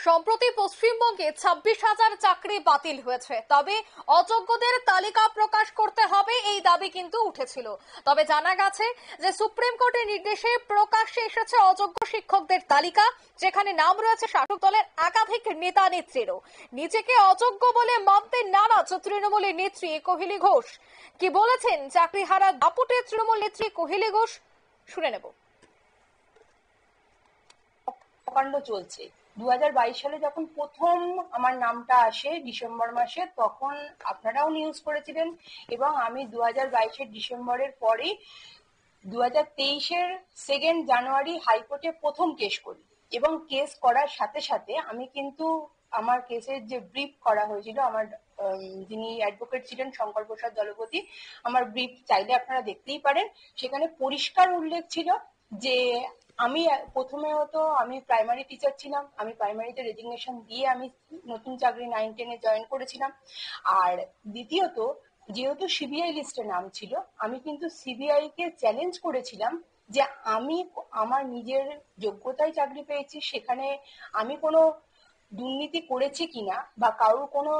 সম্প্রতি পশ্চিমবঙ্গে 26,000 চাকরি বাতিল হয়েছে, তবে অযোগ্যদের তালিকা প্রকাশ করতে হবে এই দাবি কিন্তু উঠেছিল। তবে জানা গেছে যে সুপ্রিম কোর্টের নির্দেশে প্রকাশ্যে এসেছে অযোগ্য শিক্ষকদের তালিকা, যেখানে নাম রয়েছে শাসক দলের একাধিক নেতা নেত্রীরও। নিজেকে অযোগ্য বলে মানতে নারাজ তৃণমূলের নেত্রী কোহেলি ঘোষ। কি বলেছেন চাকরিহারা দাপুটে তৃণমূল নেত্রী কোহেলি ঘোষ, শুনে নেব। কাণ্ড চলছে 2022 সালে যখন প্রথম আমার নামটা আসে ডিসেম্বর মাসে, তখন আপনারাও নিউজ করেছিলেন এবং আমি 2022-এর ডিসেম্বরের পরে 2023-এর 2 জানুয়ারি হাইকোর্টে প্রথম কেস করি এবং কেস করার সাথে সাথে আমি কিন্তু আমার কেসের যে ব্রিফ করা হয়েছিল, আমার যিনি অ্যাডভোকেট ছিলেন শঙ্কর প্রসাদ দলপতি, আমার ব্রিফ চাইলে আপনারা দেখতেই পারেন। সেখানে পরিষ্কার উল্লেখ ছিল যে আমি আমি প্রাইমারি টিচার ছিলাম, আমি প্রাইমারিতে রেজিগনেশন দিয়ে আমি নতুন চাকরি 9-10-এ জয়েন করেছিলাম। আর দ্বিতীয়ত, যেহেতু সিবিআই লিস্টে নাম ছিল, আমি কিন্তু সিবিআই কে চ্যালেঞ্জ করেছিলাম যে আমি আমার নিজের যোগ্যতায় চাকরি পেয়েছি, সেখানে আমি কোনো দুর্নীতি করেছি কিনা বা কারোর কোনো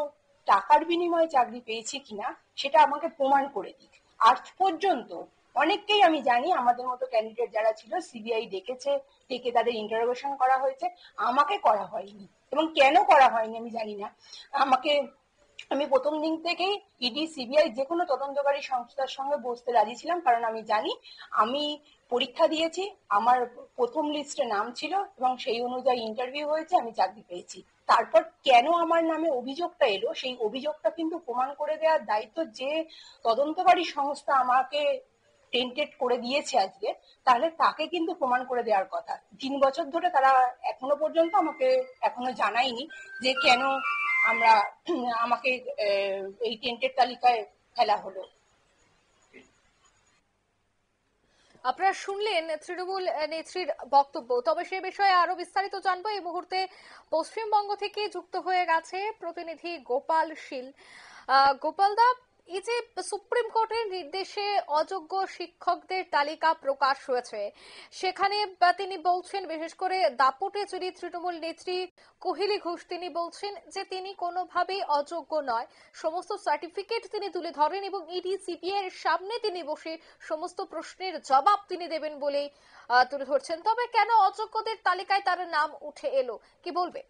টাকার বিনিময়ে চাকরি পেয়েছি কিনা সেটা আমাকে প্রমাণ করে দিক। আজ পর্যন্ত অনেককেই আমি জানি, আমাদের মতো ক্যান্ডিডেট যারা ছিল সিবিআই ডেকে তাদের ইন্টারোগেশন করা হয়েছে, আমাকে করা হয়নি। এবং কেন করা হয়নি আমি জানি না। আমি প্রথম দিন থেকেই ইডি সিবিআই যে কোনো তদন্তকারী সংস্থার সঙ্গে বসতে রাজি ছিলাম, কারণ আমি জানি আমি পরীক্ষা দিয়েছি, আমার প্রথম লিস্টে নাম ছিল এবং সেই অনুযায়ী ইন্টারভিউ হয়েছে, আমি চাকরি পেয়েছি। তারপর কেন আমার নামে অভিযোগটা এলো, সেই অভিযোগটা কিন্তু প্রমাণ করে দেওয়ার দায়িত্ব যে তদন্তকারী সংস্থা আমাকে টেন্টেড করে দিয়েছে আজকে, তাহলে তাকে কিন্তু প্রমাণ করে দেওয়ার কথা। 3 বছর ধরে তারা এখনো পর্যন্ত আমাকে জানায়নি যে কেন আমাকে এই টেন্টেড তালিকায় ফেলা হলো। আপনারা শুনলেন তৃণমূল নেত্রীর বক্তব্য। তবে সে বিষয়ে আরো বিস্তারিত জানবো এই মুহূর্তে পশ্চিমবঙ্গ থেকে যুক্ত হয়ে গেছে প্রতিনিধি গোপাল শীল। গোপাল দা, এই যে সুপ্রিম কোর্টের নির্দেশে অযোগ্য শিক্ষকদের তালিকা প্রকাশ হয়েছে, সেখানে তিনি বলছেন, বিশেষ করে দাপুটে যিনি তৃণমূল নেত্রী কোহেলি ঘোষ, তিনি বলছেন যে তিনি কোনোভাবেই অযোগ্য নয়। সমস্ত সার্টিফিকেট তিনি তুলে ধরেন এবং ইডি সিবিআই এর সামনে তিনি বসে সমস্ত প্রশ্নের জবাব তিনি দেবেন বলেই তুলে ধরছেন। তবে কেন অযোগ্যদের তালিকায় তার নাম উঠে এলো, কি বলবে?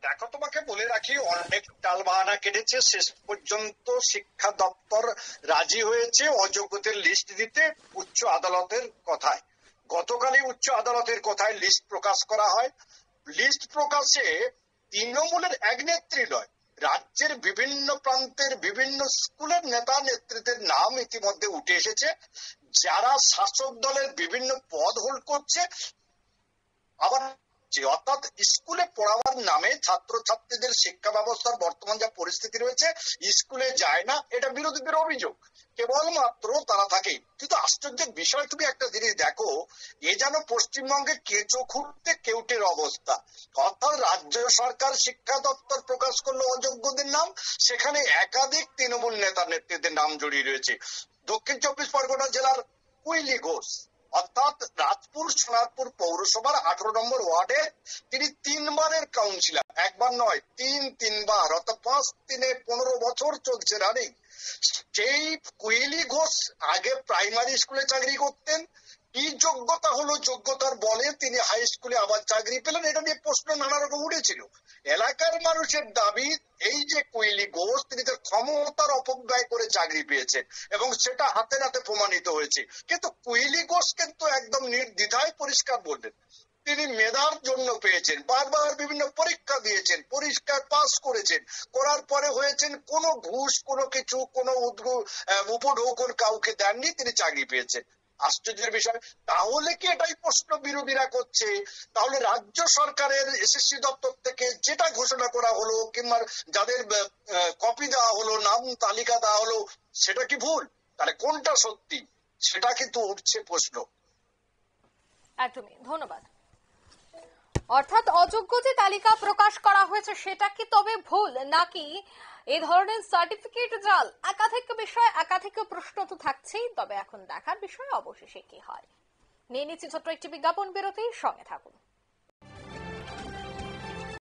দেখো, তোমাকে বলে রাখি, অনেক টালবাহানা কেটেছে, শেষ পর্যন্ত শিক্ষা দপ্তর রাজি হয়েছে অযোগ্যদের লিস্ট দিতে উচ্চ আদালতের কথায়। গতকালই উচ্চ আদালতের কথায় লিস্ট প্রকাশ করা হয়। লিস্ট প্রকাশে তৃণমূলের এক নেত্রী নয়, রাজ্যের বিভিন্ন প্রান্তের বিভিন্ন স্কুলের নেতা নেত্রীদের নাম ইতিমধ্যে উঠে এসেছে, যারা শাসক দলের বিভিন্ন পদ হোল্ড করছে। আবার অর্থাৎ স্কুলে পড়াবার নামে ছাত্রছাত্রীদের শিক্ষা ব্যবস্থার বর্তমান যা পরিস্থিতি রয়েছে, স্কুলে যায় না, এটা বিরোধীদের অভিযোগ, কেবলমাত্র তারা থাকে। কিন্তু আশ্চর্যের বিষয়, তুমি একটা জিনিস দেখো, এ যেন পশ্চিমবঙ্গে কেঁচো খুঁড়তে কেউটের অবস্থা। অর্থাৎ রাজ্য সরকার শিক্ষা দপ্তর প্রকাশ করলো অযোগ্যদের নাম, সেখানে একাধিক তৃণমূল নেতা নেত্রীদের নাম জড়িয়ে রয়েছে। দক্ষিণ 24 পরগনা জেলার কোহেলি ঘোষ, অর্থাৎ রাজপুর সোনারপুর পৌরসভার 18 নম্বর ওয়ার্ডে তিনি 3 বারের কাউন্সিলর, একবার নয়, তিনবার, অর্থাৎ 5-3-এ 15 বছর চলছে রানিং। সেই কোহেলি ঘোষ আগে প্রাইমারি স্কুলে চাকরি করতেন, কি যোগ্যতা হলো, যোগ্যতার বলে তিনি হাই স্কুলে আবার চাকরি পেলেন, এটা নিয়ে প্রশ্ন নানা রকম উঠেছিল। এলাকার মানুষের দাবি, এই যে কোহেলি ঘোষ, তিনি তার ক্ষমতার অপব্যয় করে চাকরি পেয়েছেন এবং সেটা হাতে নাতে প্রমাণিত হয়েছে। কিন্তু কোহেলি ঘোষ কিন্তু একদম নির্দ্বিধায় পরিষ্কার বললেন, তিনি মেধার জন্য পেয়েছেন, বারবার বিভিন্ন পরীক্ষা দিয়েছেন, পরীক্ষায় পাস করেছেন, করার পরে হয়েছেন, কোনো ঘুষ, কোনো কিছু, কোনো উপঢৌকন কাউকে দেননি, তিনি চাকরি পেয়েছেন। আশ্চর্যের বিষয়। তাহলে কি এটাই প্রশ্ন বিরোধীরা করছে, তাহলে রাজ্য সরকারের এসএসসি দপ্তর থেকে যেটা ঘোষণা করা হলো কিংবা যাদের কপি দেওয়া হলো, নাম তালিকা দেওয়া হলো, সেটা কি ভুল? তাহলে কোনটা সত্যি, সেটা কিন্তু উঠছে প্রশ্ন। একদমই, ধন্যবাদ। অর্থাৎ অযোগ্য যে তালিকা প্রকাশ করা হয়েছে সেটা কি তবে ভুল, নাকি এই ধরনের সার্টিফিকেট জাল? একাধিক বিষয়, একাধিক প্রশ্ন তো থাকছেই। তবে এখন দেখার বিষয় অবশেষে কি হয়। নিয়ে নিচ্ছি ছোট্ট একটি বিজ্ঞাপন বিরতি, সঙ্গে থাকুন।